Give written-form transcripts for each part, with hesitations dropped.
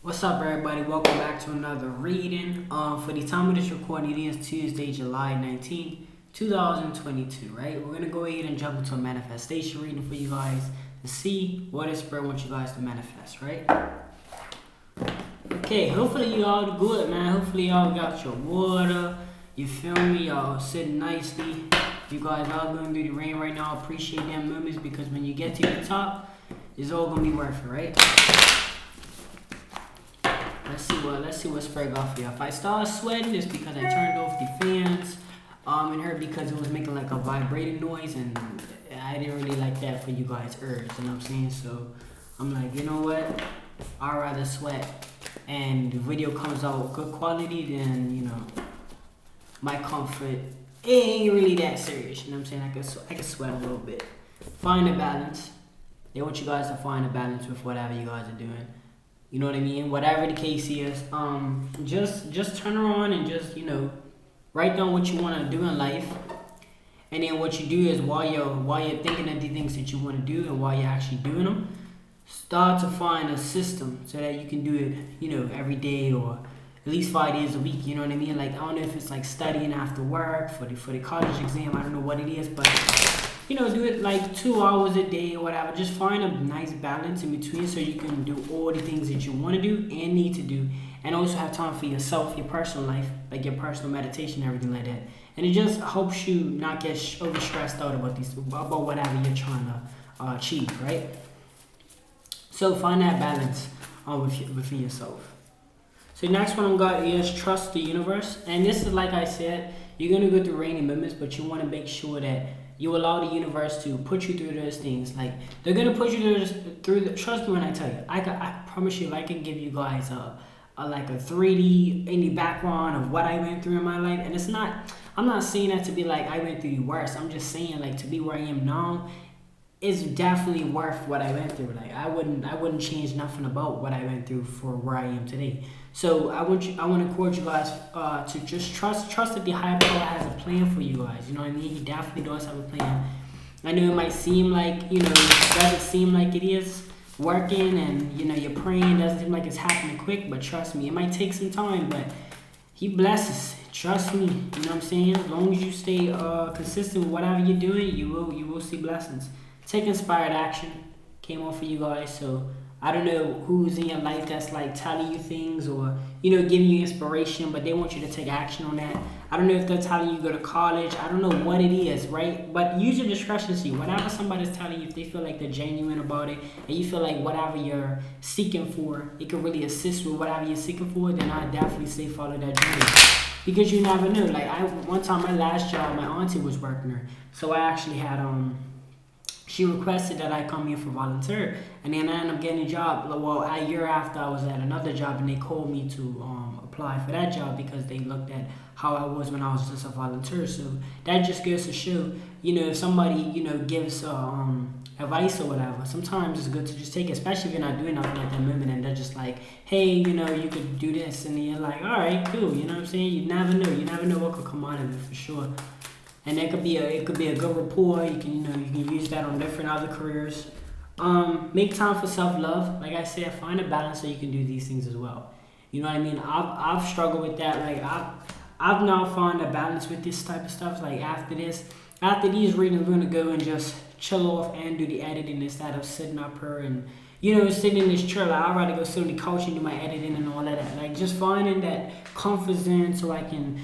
What's up, everybody? Welcome back to another reading. For the time of this recording, it is Tuesday, July 19th, 2022, right? We're going to go ahead and jump into a manifestation reading for you guys to see what the Spirit wants you guys to manifest, right? Okay, hopefully you all good, man. Hopefully y'all got your water. You feel me? Y'all sitting nicely. You guys are going through the rain right now. Appreciate them moments because when you get to the top, it's all going to be worth it, right? Let's see what Spirit got for you. If I start sweating, it's because I turned off the fans in here because it was making like a vibrating noise, and I didn't really like that for you guys' ears. You know what I'm saying? So I'm like, you know what? I'd rather sweat and the video comes out good quality than my comfort. It ain't really that serious. You know what I'm saying? I can sweat a little bit. Find a balance. They want you guys to find a balance with whatever you guys are doing. You know what I mean? Whatever the case is, just turn around and just write down what you want to do in life, and then what you do is while you're thinking of the things that you want to do and while you're actually doing them, start to find a system so that you can do it, every day or at least 5 days a week. You know what I mean? Like I don't know if it's like studying after work for the college exam. I don't know what it is, but do it like 2 hours a day or whatever. Just find a nice balance in between so you can do all the things that you want to do and need to do, and also have time for yourself, your personal life, like your personal meditation, everything like that. And it just helps you not get overstressed out about whatever you're trying to achieve, right? So find that balance within yourself. So the next one I'm got is trust the universe, and this is like I said, you're gonna go through rainy moments, but you want to make sure that you allow the universe to put you through those things. Like they're gonna put you through. Trust me when I tell you. I promise you, if I can give you guys a 3D in the background of what I went through in my life, and it's not. I'm not saying that to be like I went through the worst. I'm just saying like to be where I am now is definitely worth what I went through. Like I wouldn't change nothing about what I went through for where I am today. So I want to encourage you guys to just trust that the higher power has a plan for you guys. You know what I mean? He definitely does have a plan. I know it might seem like it doesn't seem like it is working, and you're praying, doesn't seem like it's happening quick. But trust me, it might take some time, but He blesses. Trust me. You know what I'm saying? As long as you stay consistent with whatever you're doing, you will see blessings. Take inspired action. Came off for you guys, so I don't know who's in your life that's like telling you things or giving you inspiration, but they want you to take action on that. I don't know if they're telling you to go to college. I don't know what it is, right? But use your discretion. See, whatever somebody's telling you, if they feel like they're genuine about it and you feel like whatever you're seeking for, it can really assist with whatever you're seeking for, then I definitely say follow that dream. Because you never know. Like one time, my last job, my auntie was working there, so I actually had she requested that I come here for volunteer, and then I ended up getting a job. Well, a year after, I was at another job, and they called me to apply for that job because they looked at how I was when I was just a volunteer. So that just goes to show, if somebody gives advice or whatever, sometimes it's good to just take it, especially if you're not doing nothing at that moment, and they're just like, hey, you could do this, and then you're like, all right, cool. You know what I'm saying? You never know. You never know what could come out of it for sure. And it could be a good rapport. You can use that on different other careers. Make time for self-love. Like I said, find a balance so you can do these things as well. You know what I mean? I've struggled with that. Like I've now found a balance with this type of stuff. Like after these readings, we're gonna go and just chill off and do the editing instead of sitting up here and sitting in this chair. Like I'd rather go sit on the couch and do my editing and all of that. Like just finding that comfort zone so I can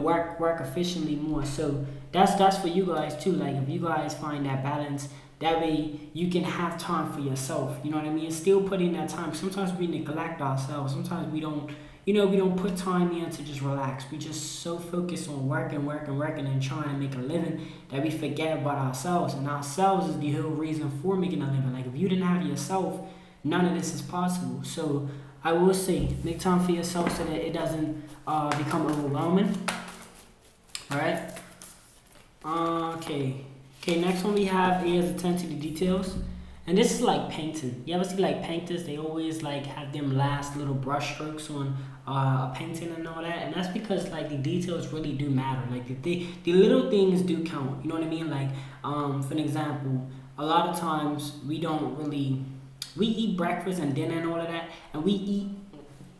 work efficiently more. So that's for you guys too. Like if you guys find that balance, that way you can have time for yourself. You know what I mean? Still put in that time. Sometimes we neglect ourselves. Sometimes we don't put time in to just relax. We just so focused on working and trying to make a living that we forget about ourselves. And ourselves is the whole reason for making a living. Like if you didn't have yourself, none of this is possible. So I will say, make time for yourself so that it doesn't become overwhelming. All right. Okay, next one we have is attention to details. And this is like painting. You ever see like painters? They always like have them last little brush strokes on a painting and all that. And that's because like the details really do matter. Like the little things do count. You know what I mean? Like for an example, a lot of times we eat breakfast and dinner and all of that, and we eat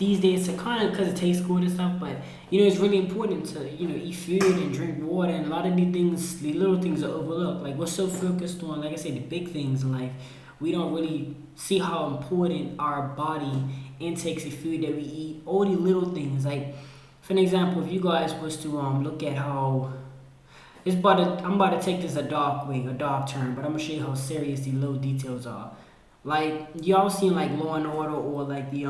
these days to kind of, because it tastes good and stuff, but it's really important to eat food and drink water, and a lot of these things, the little things are overlooked. Like we're so focused on, like I said, the big things in life, we don't really see how important our body intakes of food that we eat. All the little things, like for an example, if you guys was to look at how I'm about to take this a dark turn, but I'm gonna show you how serious the little details are. Like y'all seen like Law and Order, or like the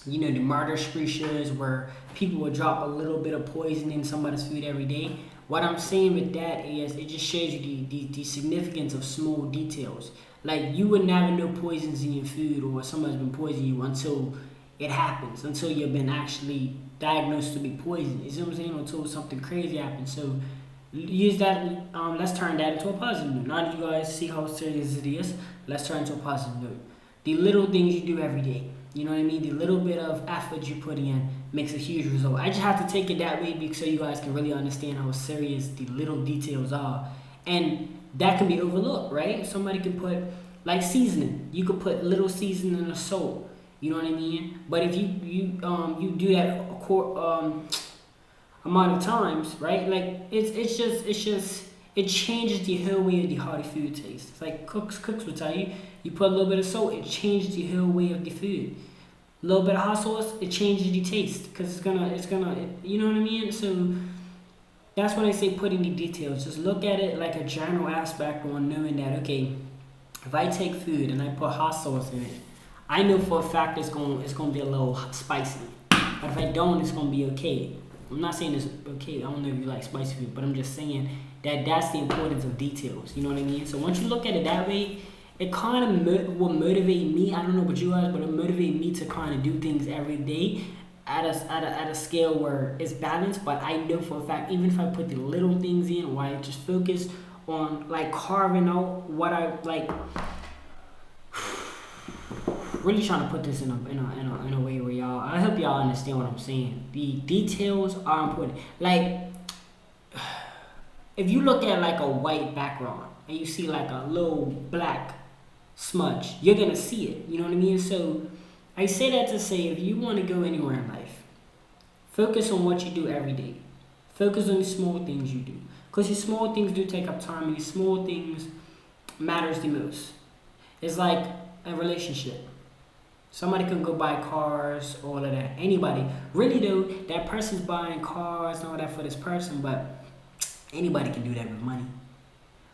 the murder spree shows where people will drop a little bit of poison in somebody's food every day. What I'm saying with that is it just shows you the significance of small details. Like you would never know poisons in your food or somebody's been poisoning you until it happens, until you've been actually diagnosed to be poisoned. You see what I'm saying? Until something crazy happens. So use that. Let's turn that into a positive note. Now that you guys see how serious it is, let's turn it to a positive note. The little things you do every day. You know what I mean? The little bit of effort you put in makes a huge result. I just have to take it that way because so you guys can really understand how serious the little details are. And that can be overlooked, right? Somebody can put, like seasoning. You could put little seasoning and salt. You know what I mean? But if you do that amount of times, right? Like it changes the whole way of the food tastes. It's like cooks will tell you. You put a little bit of salt, it changes the whole way of the food. A little bit of hot sauce, it changes the taste because it's gonna, you know what I mean? So that's when I say put in the details. Just look at it like a general aspect on knowing that, okay, if I take food and I put hot sauce in it, I know for a fact it's gonna be a little spicy. But if I don't, it's gonna be okay. I'm not saying it's okay. I don't know if you like spicy food, but I'm just saying that's the importance of details. You know what I mean? So once you look at it that way, it kind of will motivate me. I don't know about you guys, but it motivate me to kind of do things every day at a scale where it's balanced. But I know for a fact, even if I put the little things in, or I just focus on like carving out what I like. Really trying to put this in a way where y'all, I hope y'all understand what I'm saying. The details are important. Like if you look at like a white background and you see like a little black smudge, you're gonna see it. You know what I mean? So I say that to say, if you want to go anywhere in life, focus on what you do every day. Focus on the small things you do, because the small things do take up time, and the small things matters the most. It's like a relationship. Somebody can go buy cars, all of that. Anybody. Really though, that person's buying cars and all that for this person, but anybody can do that with money.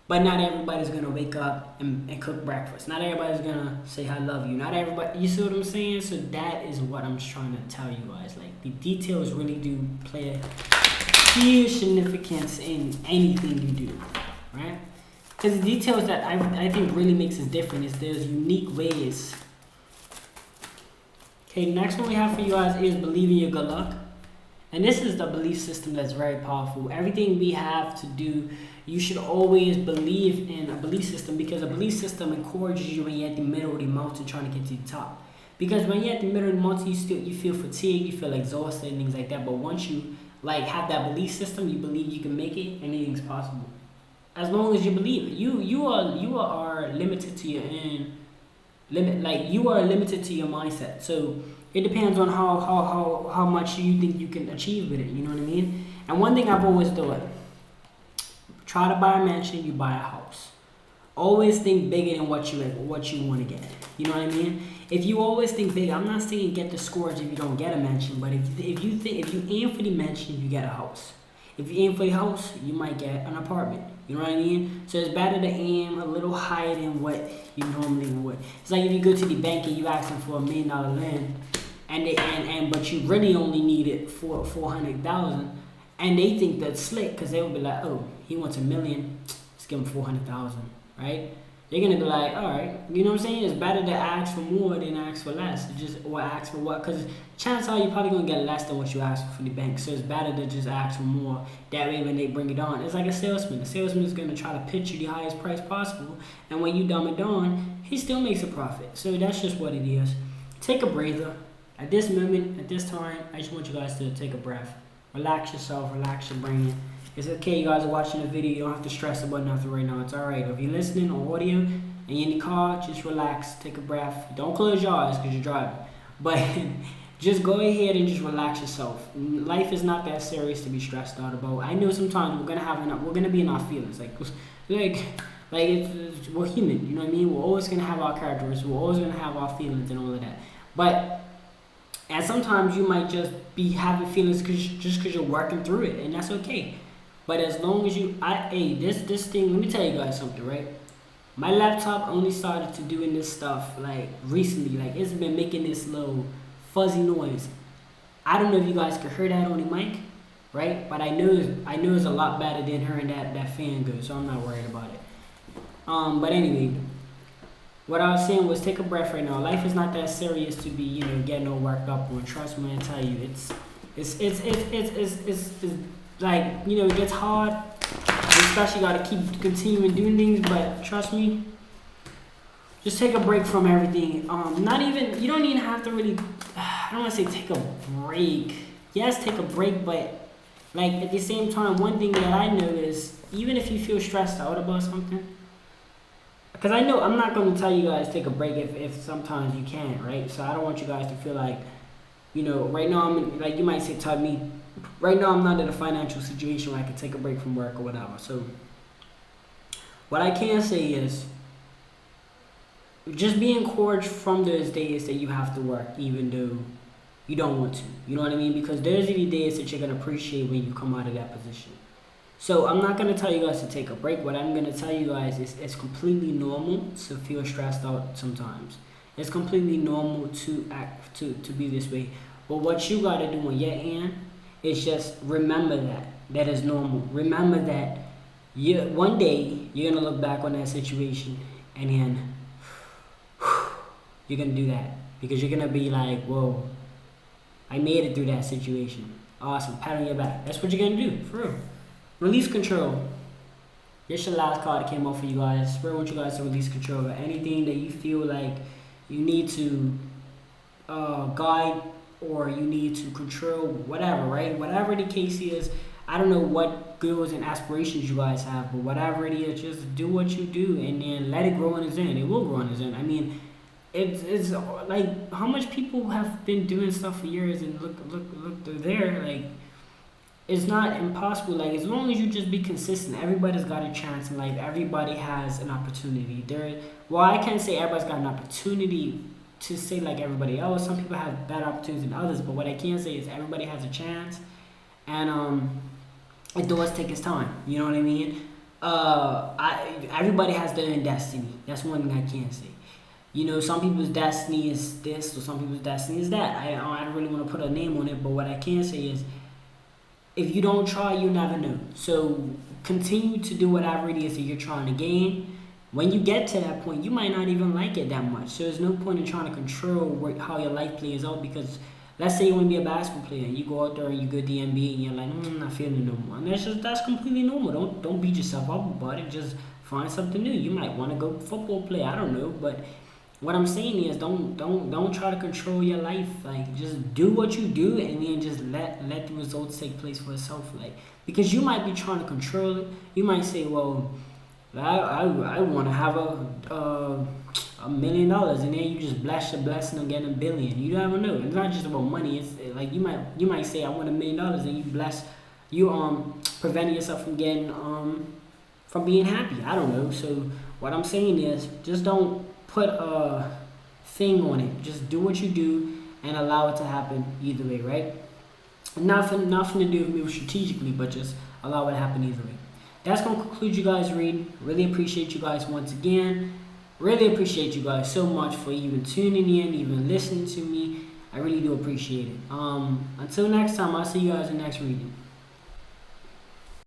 But not everybody's gonna wake up and cook breakfast. Not everybody's gonna say I love you. Not everybody, you see what I'm saying? So that is what I'm trying to tell you guys. Like the details really do play a huge significance in anything you do, right? Because the details that I think really makes us different is there's unique ways. Okay, next one we have for you guys is believe in your good luck. And this is the belief system that's very powerful. Everything we have to do, you should always believe in a belief system, because a belief system encourages you when you're at the middle of the mountain trying to get to the top. Because when you're at the middle of the mountain, you feel fatigued, you feel exhausted and things like that. But once you like have that belief system, you believe you can make it, anything's possible. As long as you believe it. You are limited to your limit, like you are limited to your mindset. So it depends on how much you think you can achieve with it. You know what I mean? And one thing I've always thought, try to buy a mansion, you buy a house. Always think bigger than what you want to get. You know what I mean? If you always think big, I'm not saying get discouraged if you don't get a mansion, but if you aim for the mansion, you get a house. If you aim for the house, you might get an apartment. You know what I mean? So it's better to aim a little higher than what you normally would. It's like if you go to the bank and you ask them for $1 million land, but you really only need it for $400,000, and they think that's slick because they will be like, oh, he wants $1 million, let's give him $400,000, right? They're gonna be like, all right, you know what I'm saying? It's better to ask for more than ask for less. Or ask for what? Because chances are you're probably gonna get less than what you ask for the bank. So it's better to just ask for more. That way, when they bring it on, it's like a salesman. The salesman is gonna try to pitch you the highest price possible, and when you dumb it down, he still makes a profit. So that's just what it is. Take a breather. At this moment, at this time, I just want you guys to take a breath. Relax yourself. Relax your brain. It's okay, you guys are watching the video, you don't have to stress about nothing right now, it's alright. If you're listening on audio and you're in the car, just relax, take a breath. Don't close your eyes because you're driving. But just go ahead and just relax yourself. Life is not that serious to be stressed out about. I know sometimes we're gonna be in our feelings, like we're human. You know what I mean? We're always gonna have our characters. We're always gonna have our feelings and all of that. But and sometimes you might just be having feelings just because you're working through it, and that's okay. But as long as this thing, let me tell you guys something, right? My laptop only started to doing this stuff like recently. Like it's been making this little fuzzy noise. I don't know if you guys could hear that on the mic, right? But I know it's a lot better than hearing that fan go, so I'm not worried about it. But anyway, what I was saying was take a breath right now. Life is not that serious to be, getting all worked up on. Trust me, I tell you, it's like, it gets hard. Especially gotta keep continuing doing things, but trust me, just take a break from everything. You don't even have to really, I don't want to say take a break. Yes, take a break, but like at the same time, one thing that I know is even if you feel stressed out about something, because I know I'm not going to tell you guys take a break if sometimes you can't, right? So I don't want you guys to feel like, right now like you might say, tell me, right now I'm not in a financial situation where I can take a break from work or whatever. So what I can say is just be encouraged from those days that you have to work even though you don't want to. You know what I mean? Because there's any days that you're going to appreciate when you come out of that position. So I'm not going to tell you guys to take a break. What I'm going to tell you guys is it's completely normal to feel stressed out sometimes. It's completely normal to act to be this way. But what you got to do on your end is just remember that is normal. Remember that one day you're going to look back on that situation and then you're going to do that. Because you're going to be like, whoa, I made it through that situation. Awesome. Pat on your back. That's what you're going to do. For real. Release control. This your last card that came out for you guys. I want you guys to release control over anything that you feel like you need to guide or you need to control, whatever, right? Whatever the case is, I don't know what goals and aspirations you guys have, but whatever it is, just do what you do and then let it grow on its own. It will grow on its own. I mean, it's like how much people have been doing stuff for years and look, they're there. Like, it's not impossible. Like, as long as you just be consistent, everybody's got a chance in life. Everybody has an opportunity. I can't say everybody's got an opportunity to say like everybody else. Some people have better opportunities than others, but what I can say is everybody has a chance, and it does take its time. You know what I mean? Everybody has their own destiny. That's one thing I can say. Some people's destiny is this, or some people's destiny is that. I don't really want to put a name on it, but what I can say is, if you don't try, you never know. So continue to do whatever it is that you're trying to gain. When you get to that point, you might not even like it that much. So there's no point in trying to control how your life plays out, because let's say you want to be a basketball player and you go out there and you go DMB and you're like, I'm not feeling it no more. And that's completely normal. Don't beat yourself up about it. Just find something new. You might want to go football play. I don't know, but what I'm saying is don't try to control your life. Like, just do what you do and then just let the results take place for itself. Like, because you might be trying to control it. You might say, well, I want to have $1 million, and then you just bless your blessing of getting $1 billion. You never know. It's not just about money. It's like you might say I want $1 million, and you preventing yourself from getting from being happy. I don't know. So what I'm saying is just don't put a thing on it. Just do what you do and allow it to happen either way, right? Nothing to do with me strategically, but just allow it to happen either way. That's going to conclude you guys' reading. Really appreciate you guys once again. Really appreciate you guys so much for even tuning in, even listening to me. I really do appreciate it. Until next time, I'll see you guys in the next reading.